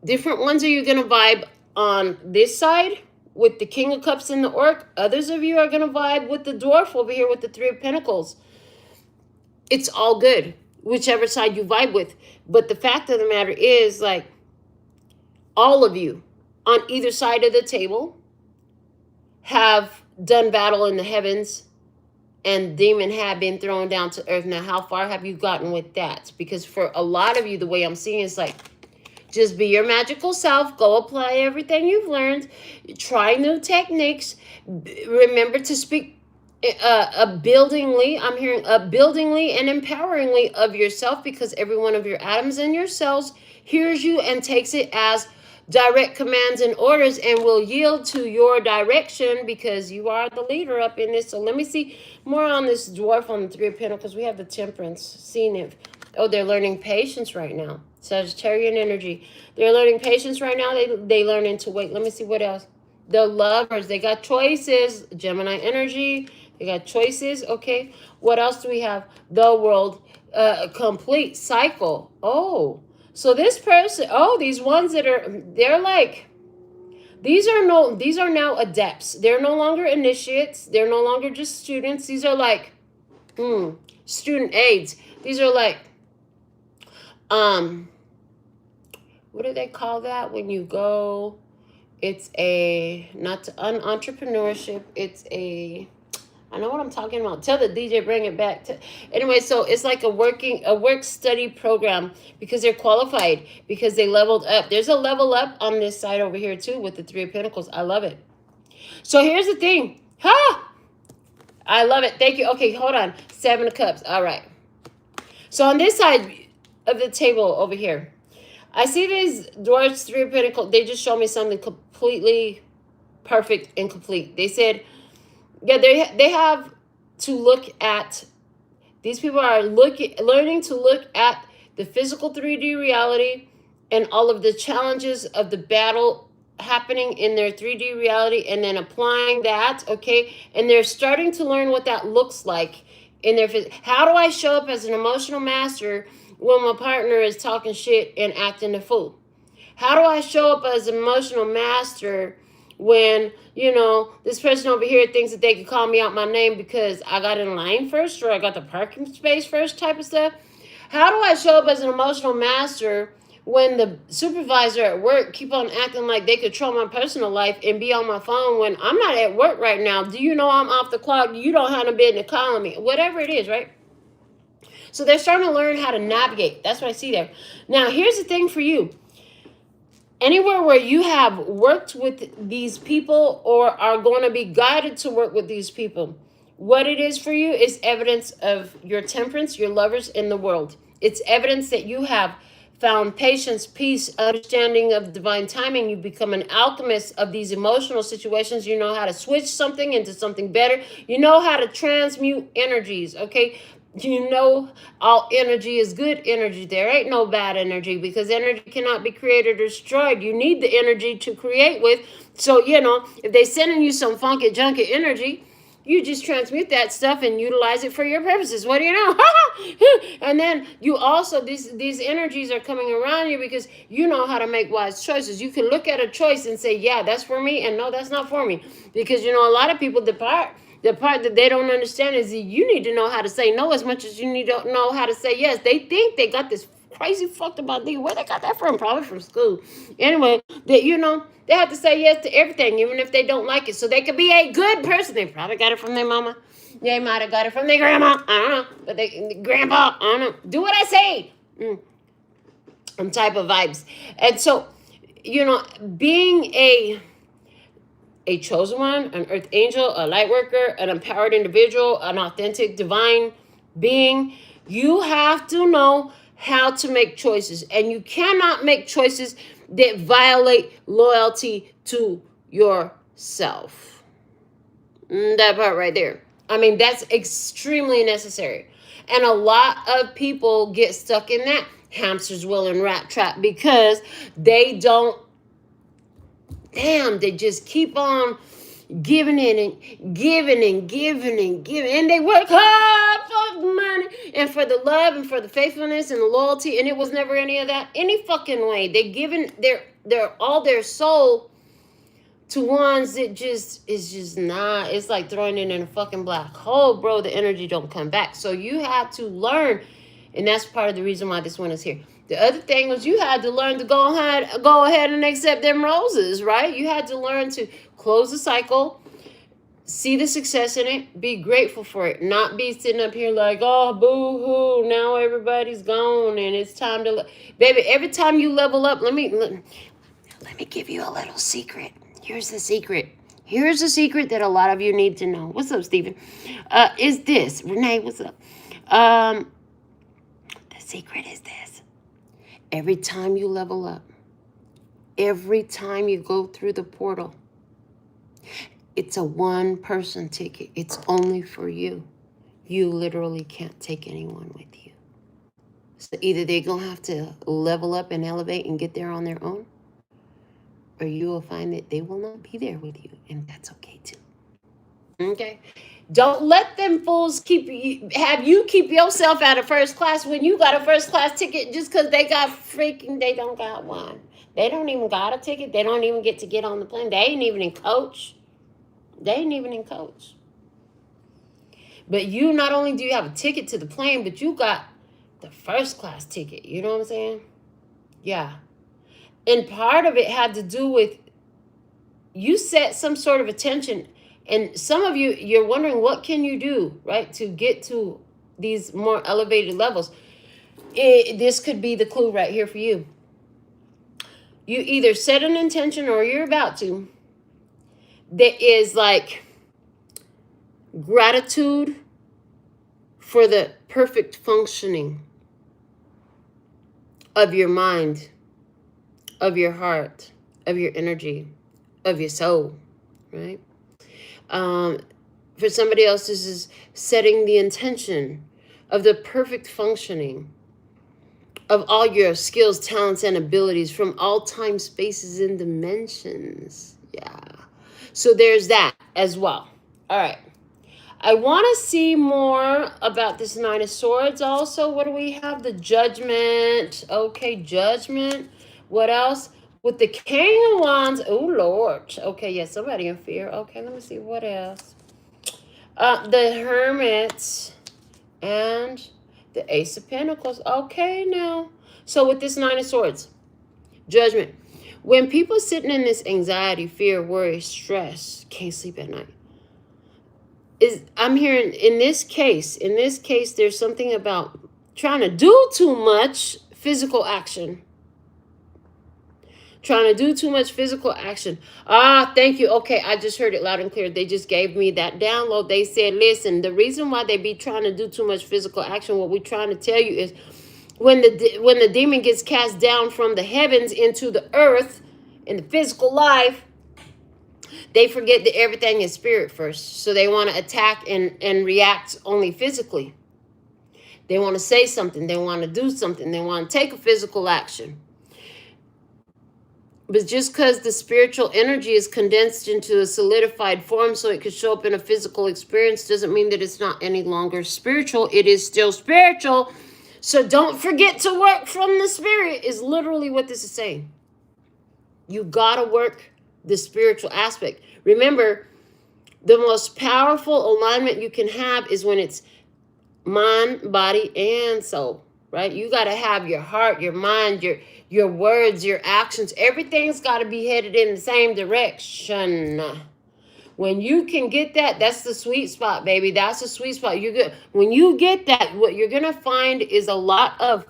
different ones are you going to vibe on this side with the King of Cups and the Orc. Others of you are going to vibe with the Dwarf over here with the Three of Pentacles. It's all good, whichever side you vibe with. But the fact of the matter is, like, all of you on either side of the table have done battle in the heavens, and demon have been thrown down to earth. Now, how far have you gotten with that? Because for a lot of you, the way I'm seeing is like, just be your magical self. Go apply everything you've learned. Try new techniques. Remember to speak buildingly. I'm hearing buildingly and empoweringly of yourself, because every one of your atoms in your cells hears you and takes it as direct commands and orders and will yield to your direction, because you are the leader up in this. So let me see more on this dwarf on the Three of Pentacles. We have the Temperance. Seeing if, they're learning patience right now. Sagittarian energy. They're learning patience right now. They learning to wait. Let me see what else. The Lovers. They got choices. Gemini energy. They got choices. Okay. What else do we have? The World. Complete cycle. Oh. So this person. Oh, these ones that are. They're like. These are now adepts. They're no longer initiates. They're no longer just students. These are like. Student aides. These are like. What do they call that when you go? It's not entrepreneurship. It's I know what I'm talking about. Tell the DJ, bring it back. Anyway, so it's like a work study program, because they're qualified, because they leveled up. There's a level up on this side over here too with the Three of Pentacles. I love it. So here's the thing. I love it. Thank you. Okay, hold on. Seven of Cups. All right. So on this side of the table over here, I see these dwarfs, Three of Pentacles. They just show me something completely perfect and complete. They said, yeah, they have to look at, these people are learning to look at the physical 3D reality and all of the challenges of the battle happening in their 3D reality, and then applying that, okay? And they're starting to learn what that looks like in their how do I show up as an emotional master when my partner is talking shit and acting a fool? How do I show up as an emotional master when, you know, this person over here thinks that they can call me out my name because I got in line first or I got the parking space first type of stuff? How do I show up as an emotional master when the supervisor at work keep on acting like they control my personal life and be on my phone when I'm not at work right now? Do you know I'm off the clock? You don't have no business calling me. Whatever it is, right? So they're starting to learn how to navigate. That's what I see there. Now, here's the thing for you. Anywhere where you have worked with these people or are going to be guided to work with these people, what it is for you is evidence of your temperance, your lovers in the world. It's evidence that you have found patience, peace, understanding of divine timing. You become an alchemist of these emotional situations. You know how to switch something into something better. You know how to transmute energies, okay? You know all energy is good energy. There ain't no bad energy because energy cannot be created or destroyed. You need the energy to create with. So, you know, if they sending you some funky, junky energy, you just transmute that stuff and utilize it for your purposes. What do you know? And then you also, these energies are coming around you because you know how to make wise choices. You can look at a choice and say, yeah, that's for me, and no, that's not for me. Because, you know, a lot of people depart. The part that they don't understand is that you need to know how to say no as much as you need to know how to say yes. They think they got this crazy fucked up idea. Where they got that from? Probably from school. Anyway, that, you know, they have to say yes to everything, even if they don't like it. So they could be a good person. They probably got it from their mama. They might have got it from their grandma. I don't know. But grandpa, I don't know. Do what I say. Some type of vibes. And so, you know, being a chosen one, an earth angel, a light worker, an empowered individual, an authentic divine being, you have to know how to make choices. And you cannot make choices that violate loyalty to yourself. That part right there. I mean, that's extremely necessary. And a lot of people get stuck in that hamster's wheel and rat trap because they don't, they just keep on giving in and giving and giving and giving. And they work hard for the money and for the love and for the faithfulness and the loyalty. And it was never any of that any fucking way. They're giving their all their soul to ones that just is just not. It's like throwing it in a fucking black hole, bro. The energy don't come back. So you have to learn. And that's part of the reason why this one is here. The other thing was you had to learn to go ahead and accept them roses, right? You had to learn to close the cycle, see the success in it, be grateful for it, not be sitting up here like, oh, boo-hoo, now everybody's gone and it's time to... Baby, every time you level up, let me give you a little secret. Here's the secret. Here's the secret that a lot of you need to know. What's up, Stephen? Is this. Renee, what's up? The secret is this. Every time you level up, every time you go through the portal, it's a one-person ticket. It's only for you. You literally can't take anyone with you. So either they're going to have to level up and elevate and get there on their own, or you will find that they will not be there with you, and that's okay too. Okay? Don't let them fools keep yourself out of first class when you got a first class ticket just because they don't got one. They don't even got a ticket. They don't even get on the plane. They ain't even in coach. But you, not only do you have a ticket to the plane, but you got the first class ticket. You know what I'm saying? Yeah. And part of it had to do with you set some sort of attention. And some of you, you're wondering, what can you do, right, to get to these more elevated levels? This could be the clue right here for you. You either set an intention or you're about to. That is like gratitude for the perfect functioning of your mind, of your heart, of your energy, of your soul, right? For somebody else, this is setting the intention of the perfect functioning of all your skills, talents, and abilities from all time, spaces, and dimensions. Yeah. So there's that as well. All right. I want to see more about this Nine of Swords also. What do we have? The Judgment. Okay, Judgment. What else? With the King of Wands. Oh, Lord. Okay, yeah, somebody in fear. Okay, let me see. What else? The Hermit. And the Ace of Pentacles. Okay, now. So with this Nine of Swords. Judgment. When people sitting in this anxiety, fear, worry, stress, can't sleep at night. I'm hearing in this case, there's something about trying to do too much physical action. Trying to do too much physical action. Thank you. Okay, I just heard it loud and clear. They just gave me that download. They said, listen, the reason why they be trying to do too much physical action, what we're trying to tell you is when the demon gets cast down from the heavens into the earth in the physical life, they forget that everything is spirit first. So they want to attack and react only physically. They want to say something. They want to do something. They want to take a physical action. But just because the spiritual energy is condensed into a solidified form so it could show up in a physical experience doesn't mean that it's not any longer spiritual. It is still spiritual. So don't forget to work from the spirit is literally what this is saying. You got to work the spiritual aspect. Remember, the most powerful alignment you can have is when it's mind, body, and soul, right? You got to have your heart, your mind, your words, your actions. Everything's got to be headed in the same direction. When you can get that, that's the sweet spot, baby. That's the sweet spot. You're good. When you get that, what you're going to find is a lot of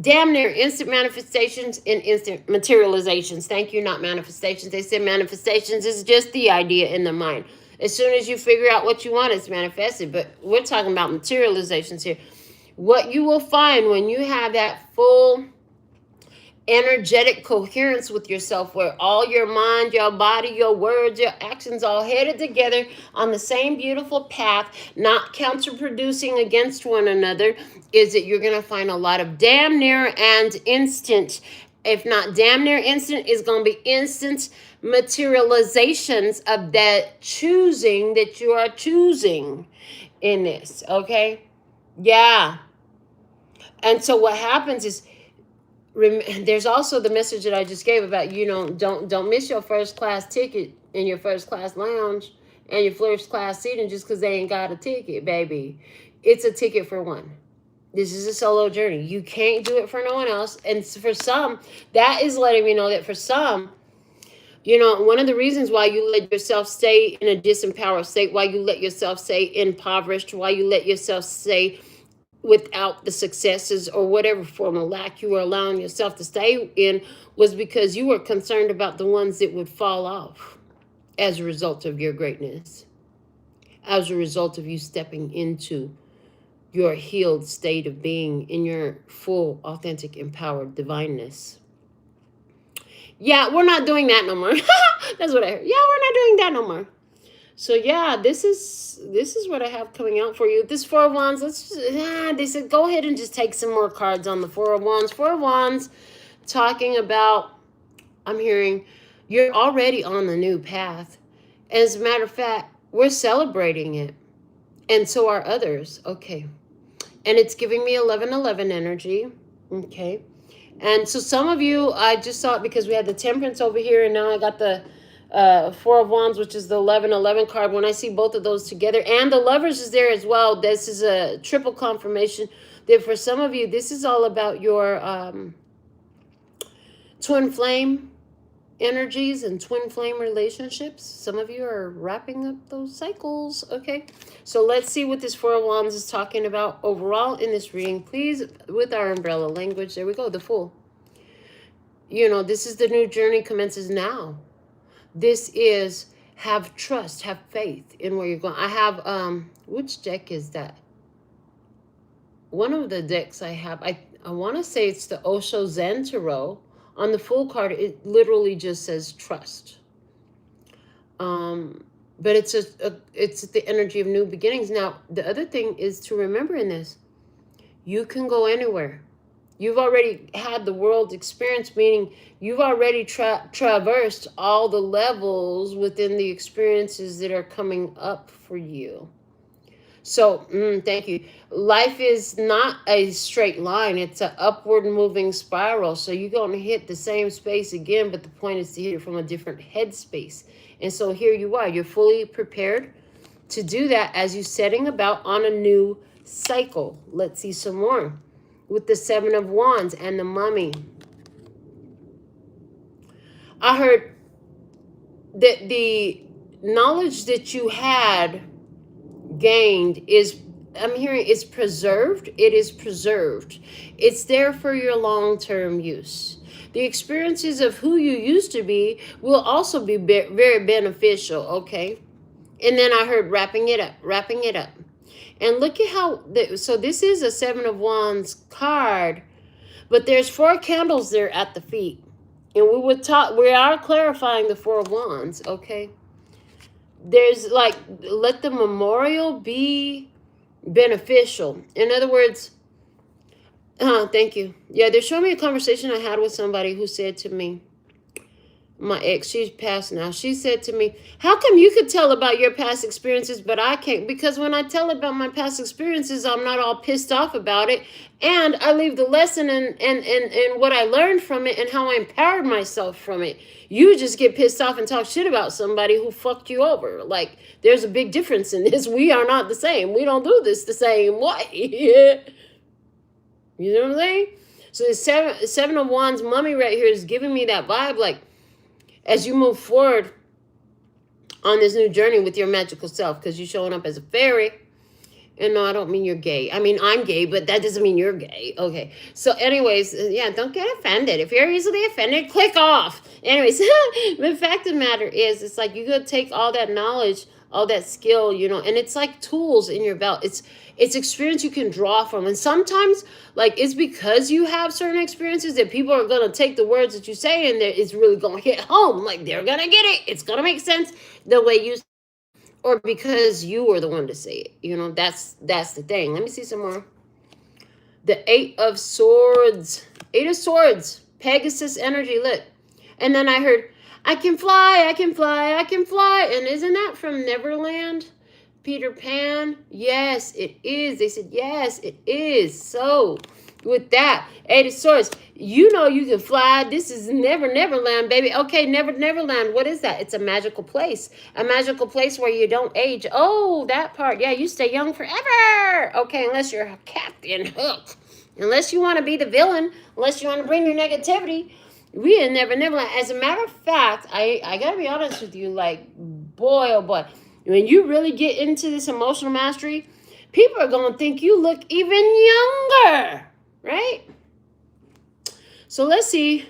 damn near instant manifestations and instant materializations. Thank you, not manifestations. They said manifestations is just the idea in the mind. As soon as you figure out what you want, it's manifested. But we're talking about materializations here. What you will find when you have that full energetic coherence with yourself, where all your mind, your body, your words, your actions all headed together on the same beautiful path, not counterproducing against one another, is that you're going to find a lot of damn near and instant, if not damn near instant, is going to be instant materializations of that choosing that you are choosing in this. Okay? Yeah. And so what happens is, there's also the message that I just gave about, don't miss your first class ticket in your first class lounge and your first class seating just because they ain't got a ticket, baby. It's a ticket for one. This is a solo journey. You can't do it for no one else. And for some, that is letting me know that for some, one of the reasons why you let yourself stay in a disempowered state, why you let yourself stay impoverished, why you let yourself stay without the successes or whatever form of lack you were allowing yourself to stay in, was because you were concerned about the ones that would fall off as a result of your greatness, as a result of you stepping into your healed state of being in your full, authentic, empowered divineness. Yeah, we're not doing that no more. That's what I heard. Yeah, we're not doing that no more. So yeah, this is what I have coming out for you. This Four of Wands, they said go ahead and just take some more cards on the Four of Wands. Four of Wands, talking about, I'm hearing, you're already on the new path. As a matter of fact, we're celebrating it. And so are others. Okay. And it's giving me 1111 energy. Okay. And so some of you, I just saw it because we had the Temperance over here, and now I got the Four of Wands, which is the 1111 card. When I see both of those together, and the Lovers is there as well, this is a triple confirmation that for some of you, this is all about your twin flame energies and twin flame relationships. Some of you are wrapping up those cycles. Okay, so let's see what this Four of Wands is talking about overall in this reading, please, with our umbrella language. There we go, the Fool. This is the new journey commences now. This is have trust, have faith in where you're going. I have, which deck is that? One of the decks I have, I want to say it's the Osho Zen Tarot. On the Fool card, it literally just says trust. But it's the energy of new beginnings. Now, the other thing is to remember in this, you can go anywhere. You've already had the world experience, meaning you've already traversed all the levels within the experiences that are coming up for you. So, thank you. Life is not a straight line. It's an upward moving spiral. So you're going to hit the same space again, but the point is to hit it from a different headspace. And so here you are. You're fully prepared to do that as you're setting about on a new cycle. Let's see some more. With the Seven of Wands and the Mummy. I heard that the knowledge that you had gained is, I'm hearing, it's preserved. It is preserved. It's there for your long-term use. The experiences of who you used to be will also be very beneficial, okay? And then I heard wrapping it up. And look at how, so this is a Seven of Wands card, but there's 4 candles there at the feet. And we are clarifying the 4 of Wands, okay? There's like, let the memorial be beneficial. In other words, thank you. Yeah, they're showing me a conversation I had with somebody who said to me, my ex, she's passed now. She said to me, how come you could tell about your past experiences, but I can't? Because when I tell about my past experiences, I'm not all pissed off about it. And I leave the lesson and what I learned from it and how I empowered myself from it. You just get pissed off and talk shit about somebody who fucked you over. Like, there's a big difference in this. We are not the same. We don't do this the same way. You know what I'm saying? So the seven of Wands Mummy right here is giving me that vibe, like, as you move forward on this new journey with your magical self, because you're showing up as a fairy. And no, I don't mean you're gay. I mean, I'm gay, but that doesn't mean you're gay. Okay. So anyways, yeah, don't get offended. If you're easily offended, click off. Anyways, the fact of the matter is, it's like you could take all that knowledge, all that skill, you know, and it's like tools in your belt. It's experience you can draw from. And sometimes, like, it's because you have certain experiences that people are going to take the words that you say and it's really going to hit home. Like, they're going to get it. It's going to make sense the way you, or because you were the one to say it. You know, that's the thing. Let me see some more. The 8 of Swords. 8 of Swords. Pegasus energy, look. And then I heard, I can fly, I can fly, I can fly. And isn't that from Neverland? Peter Pan? Yes, it is. They said, yes, it is. So, with that, 8 of Swords, you know you can fly. This is Neverland, baby. Okay, Neverland. What is that? It's a magical place. A magical place where you don't age. Oh, that part. Yeah, you stay young forever. Okay, unless you're a Captain Hook. Unless you want to be the villain. Unless you want to bring your negativity. We in Neverland. As a matter of fact, I got to be honest with you. Like, boy, oh boy. When you really get into this emotional mastery, people are going to think you look even younger, right? So let's see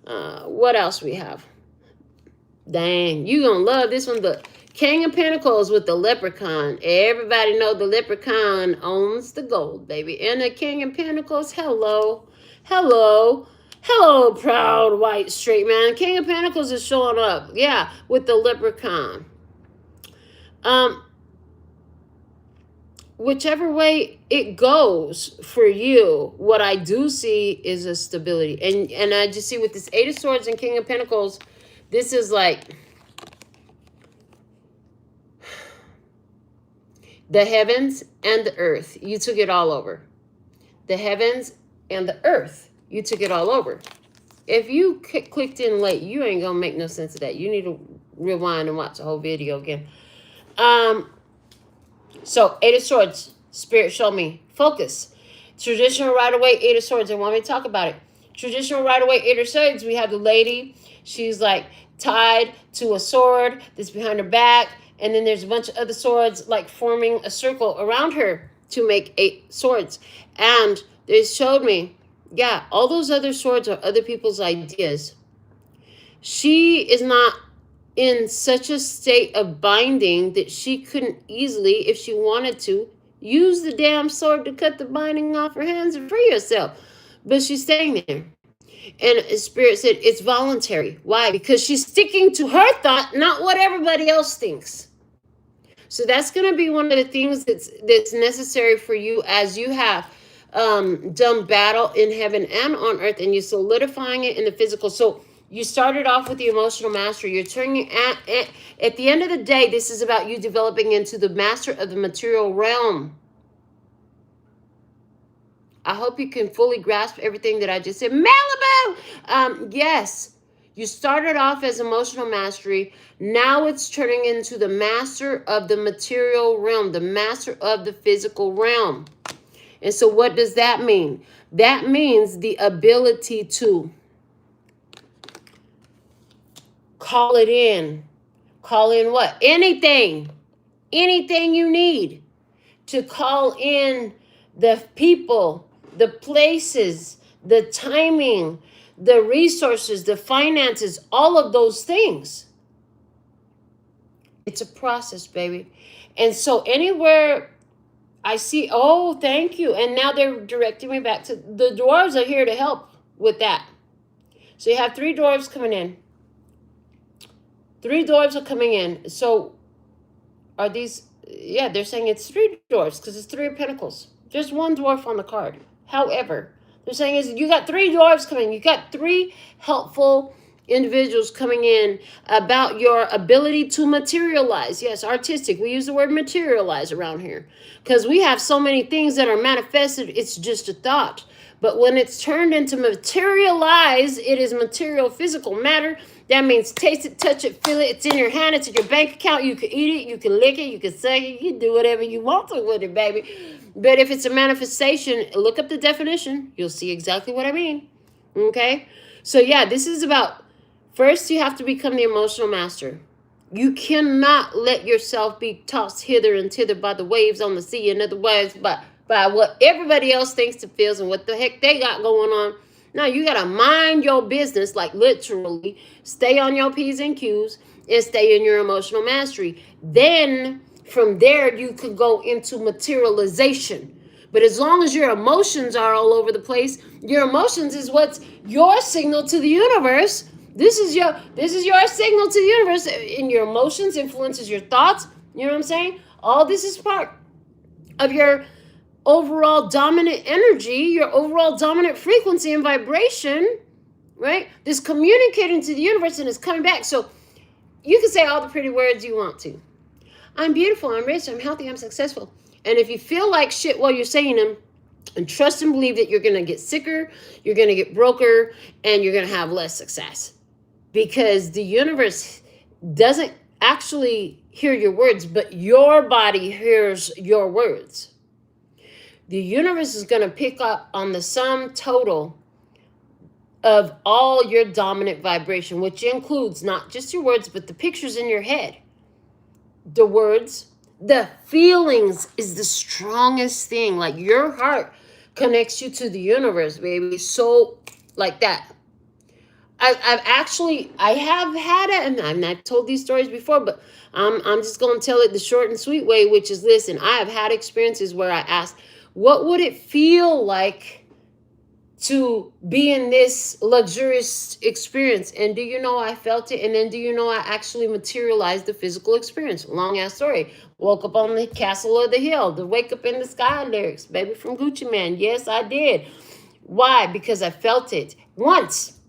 what else we have. Dang, you're going to love this one. The King of Pentacles with the leprechaun. Everybody know the leprechaun owns the gold, baby. And the King of Pentacles, hello, hello. Hello, proud white straight man. King of Pentacles is showing up, yeah, with the leprechaun. Whichever way it goes for you, what I do see is a stability. And I just see with this 8 of Swords and King of Pentacles, this is like the heavens and the earth. You took it all over. The heavens and the earth. You took it all over. If you clicked in late, you ain't gonna make no sense of that. You need to rewind and watch the whole video again. So, 8 of Swords, Spirit, show me. Focus. Traditional right-away, 8 of Swords. They want me to talk about it. Traditional right-away, 8 of Swords. We have the lady. She's like tied to a sword that's behind her back. And then there's a bunch of other swords like forming a circle around her to make 8 swords. And they showed me, yeah, all those other swords are other people's ideas. She is not in such a state of binding that she couldn't easily, if she wanted to, use the damn sword to cut the binding off her hands and free herself. But she's staying there. And Spirit said it's voluntary. Why? Because she's sticking to her thought, not what everybody else thinks. So that's going to be one of the things that's necessary for you as you have done battle in heaven and on earth, and you're solidifying it in the physical. So You started off with the emotional mastery. You're turning at the end of the day, this is about you developing into the master of the material realm. I hope you can fully grasp everything that I just said. Malibu! Yes, you started off as emotional mastery. Now it's turning into the master of the material realm, the master of the physical realm. And so what does that mean? That means the ability to call it in. Call in what? Anything. Anything you need. To call in the people, the places, the timing, the resources, the finances, all of those things. It's a process, baby. And so anywhere I see, oh, thank you. And now they're directing me back to the dwarves are here to help with that. So you have 3 dwarves coming in. 3 dwarves are coming in. So are these, yeah, they're saying it's 3 dwarves because it's 3 of pentacles. There's 1 dwarf on the card. However, they're saying is you got 3 dwarves coming. You got 3 helpful individuals coming in about your ability to materialize. Yes, artistic. We use the word materialize around here because we have so many things that are manifested. It's just a thought. But when it's turned into materialize, it is material, physical matter. That means taste it, touch it, feel it. It's in your hand. It's in your bank account. You can eat it. You can lick it. You can suck it. You can do whatever you want to with it, baby. But if it's a manifestation, look up the definition. You'll see exactly what I mean. Okay? So, yeah, this is about, first you have to become the emotional master. You cannot let yourself be tossed hither and thither by the waves on the sea. In other words, by what everybody else thinks and feels and what the heck they got going on. No, you got to mind your business, like literally stay on your P's and Q's and stay in your emotional mastery. Then from there, you could go into materialization. But as long as your emotions are all over the place, your emotions is what's your signal to the universe. This is your signal to the universe. And your emotions influences your thoughts. You know what I'm saying? All this is part of your overall dominant energy, your overall dominant frequency and vibration, right? This communicating to the universe and it's coming back. So you can say all the pretty words you want to. I'm beautiful, I'm rich, I'm healthy, I'm successful. And if you feel like shit while you're saying them, and trust and believe that you're going to get sicker, you're going to get broker, and you're going to have less success. Because the universe doesn't actually hear your words, but your body hears your words. The universe is going to pick up on the sum total of all your dominant vibration, which includes not just your words, but the pictures in your head. The words, the feelings is the strongest thing. Like your heart connects you to the universe, baby. So like that. I have had it, and I've told these stories before, but I'm just going to tell it the short and sweet way, which is, listen, I have had experiences where I asked, what would it feel like to be in this luxurious experience? And do you know I felt it? And then do you know I actually materialized the physical experience? Long ass story. Woke up on the castle of the hill. The wake up in the sky lyrics, baby, from Gucci Man. Yes, I did. Why? Because I felt it once.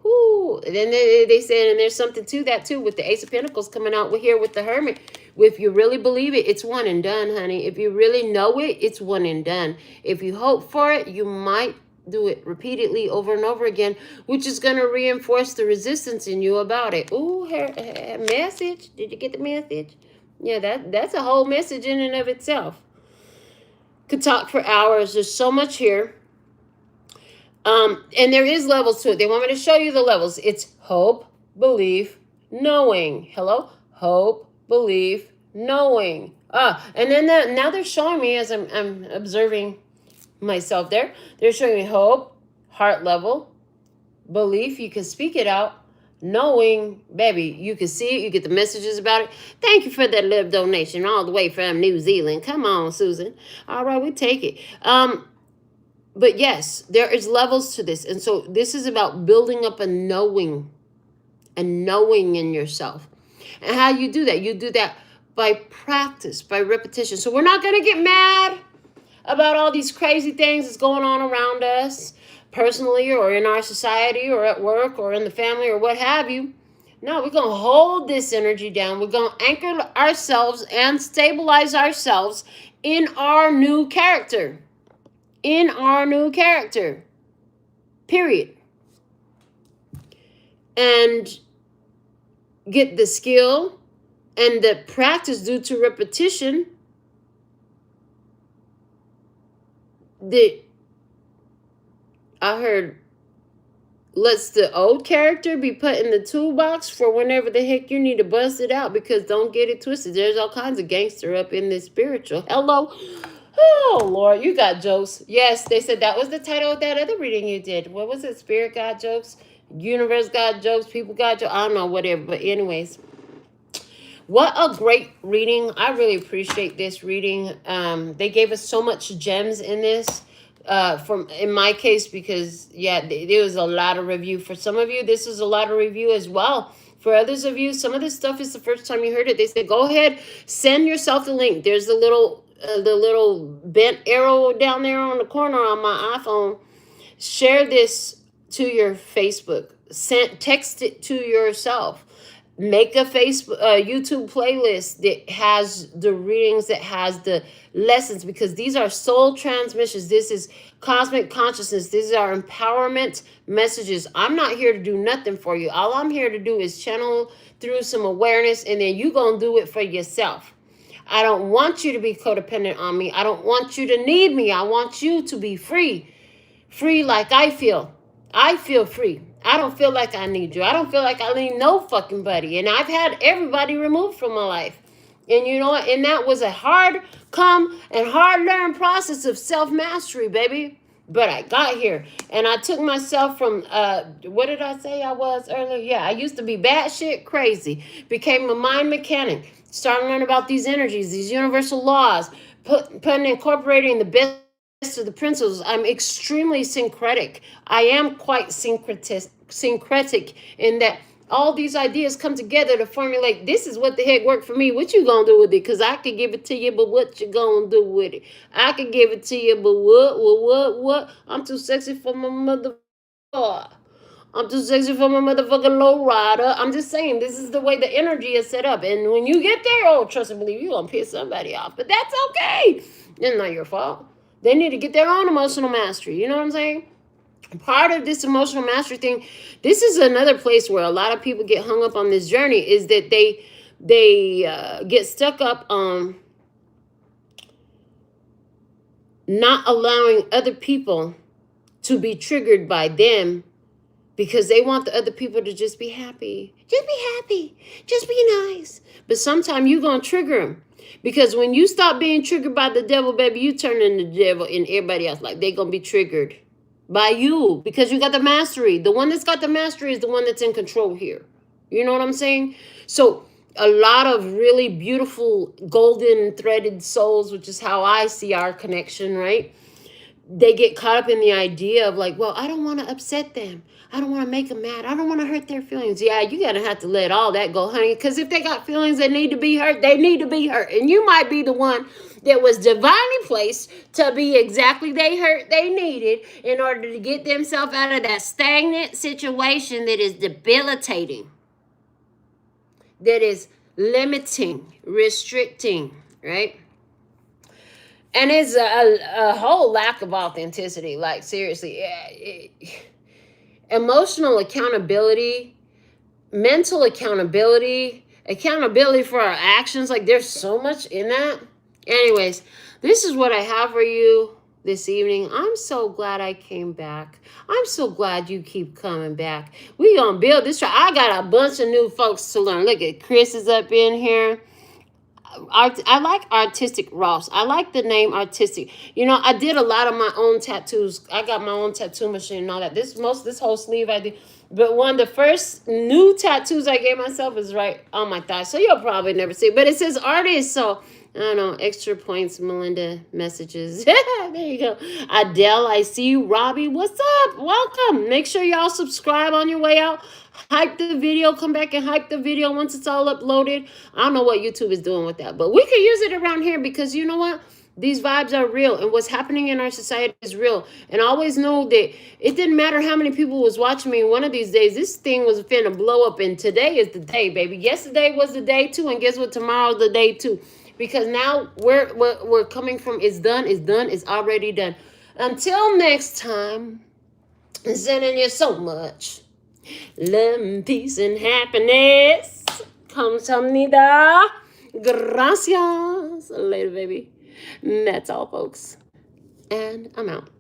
Whoo. And then they said, and there's something to that too, with the Ace of Pentacles coming out here with the Hermit. If you really believe it, it's one and done, honey. If you really know it, it's one and done. If you hope for it, you might do it repeatedly over and over again, which is going to reinforce the resistance in you about it. Ooh, message. Did you get the message? Yeah, that's a whole message in and of itself. Could talk for hours. There's so much here. And there is levels to it. They want me to show you the levels. It's hope, belief, knowing. Hello? Hope, belief, knowing. And then now they're showing me, as I'm observing myself there, they're showing me hope, heart level, belief, you can speak it out, knowing, baby, you can see it, you get the messages about it. Thank you for that little donation all the way from New Zealand. Come on, Susan. All right, we take it. But yes, there is levels to this. And so this is about building up a knowing in yourself. And how you do that? You do that by practice, by repetition. So we're not going to get mad about all these crazy things that's going on around us. personally or in our society or at work or in the family or what have you. No, we're going to hold this energy down. We're going to anchor ourselves and stabilize ourselves in our new character. In our new character. Period. And get the skill and the practice due to repetition that I heard lets the old character be put in the toolbox for whenever the heck you need to bust it out, because don't get it twisted. There's all kinds of gangster up in this spiritual. Hello. Oh, Lord, you got jokes. Yes, they said that was the title of that other reading you did. What was it? Spirit got jokes? Universe got jokes? People got jokes? I don't know, whatever. But anyways, what a great reading. I really appreciate this reading. They gave us so much gems in this. In my case, because there was a lot of review. For some of you, this is a lot of review as well. For others of you, some of this stuff is the first time you heard it. They said, go ahead, send yourself the link. There's the little bent arrow down there on the corner on my iPhone. Share this to your Facebook. Text it to yourself. Make a YouTube playlist that has the readings, that has the lessons, because these are soul transmissions. This is cosmic consciousness. These are empowerment messages. I'm not here to do nothing for you. All I'm here to do is channel through some awareness, and then you gonna do it for yourself. I don't want you to be codependent on me. I don't want you to need me. I want you to be free. Free like I feel. I feel free. I don't feel like I need you. I don't feel like I need no fucking buddy. And I've had everybody removed from my life. And you know what? And that was a hard come and hard learn process of self-mastery, baby. But I got here. And I took myself from, what did I say I was earlier? Yeah, I used to be batshit crazy. Became a mind mechanic. Started learning about these energies, these universal laws. Incorporating the best of the principles. I'm extremely syncretic. I am quite syncretic in that all these ideas come together to formulate, this is what the heck worked for me. What you gonna do with it? Because I could give it to you, but what you gonna do with it? I could give it to you, but what? I'm too sexy for my motherfucker. I'm too sexy for my motherfucking low rider. I'm just saying, this is the way the energy is set up. And when you get there, oh, trust and believe, you're gonna piss somebody off. But that's okay. It's not your fault. They need to get their own emotional mastery. You know what I'm saying? Part of this emotional mastery thing, this is another place where a lot of people get hung up on this journey, is that they get stuck up on not allowing other people to be triggered by them, because they want the other people to just be happy. Just be happy. Just be nice. But sometimes you're going to trigger them. Because when you stop being triggered by the devil, baby, you turn into the devil, and everybody else, like, they're going to be triggered by you because you got the mastery. The one that's got the mastery is the one that's in control here. You know what I'm saying? So a lot of really beautiful golden threaded souls, which is how I see our connection, right? They get caught up in the idea of like, well, I don't want to upset them. I don't want to make them mad. I don't want to hurt their feelings. Yeah, you got to have to let all that go, honey. Because if they got feelings that need to be hurt, they need to be hurt. And you might be the one that was divinely placed to be exactly they needed in order to get themselves out of that stagnant situation that is debilitating, that is limiting, restricting, right? And it's a whole lack of authenticity. Like, seriously, emotional accountability, mental accountability, accountability for our actions. Like, there's so much in that. Anyways, this is what I have for you this evening. I'm so glad I came back. I'm so glad you keep coming back. We gonna build this. I got a bunch of new folks to learn. Look at Chris is up in here. I like Artistic Ross. I like the name Artistic. You know, I did a lot of my own tattoos. I got my own tattoo machine and all that. This whole sleeve I did. But one of the first new tattoos I gave myself is right on my thigh. So you'll probably never see it. But it says artist. So I don't know. Extra points, Melinda messages. There you go. Adele, I see you. Robbie, what's up? Welcome. Make sure y'all subscribe on your way out. Hype the video. Come back and hype the video once it's all uploaded. I don't know what YouTube is doing with that, but we can use it around here because you know what? These vibes are real, and what's happening in our society is real. And always know that it didn't matter how many people was watching me. One of these days, this thing was finna blow up, and today is the day, baby. Yesterday was the day too, and guess what? Tomorrow's the day too. Because now we're coming from it's done, it's already done. Until next time, sending you so much love and peace and happiness. Kamsahamnida. Gracias. Later, baby. That's all, folks. And I'm out.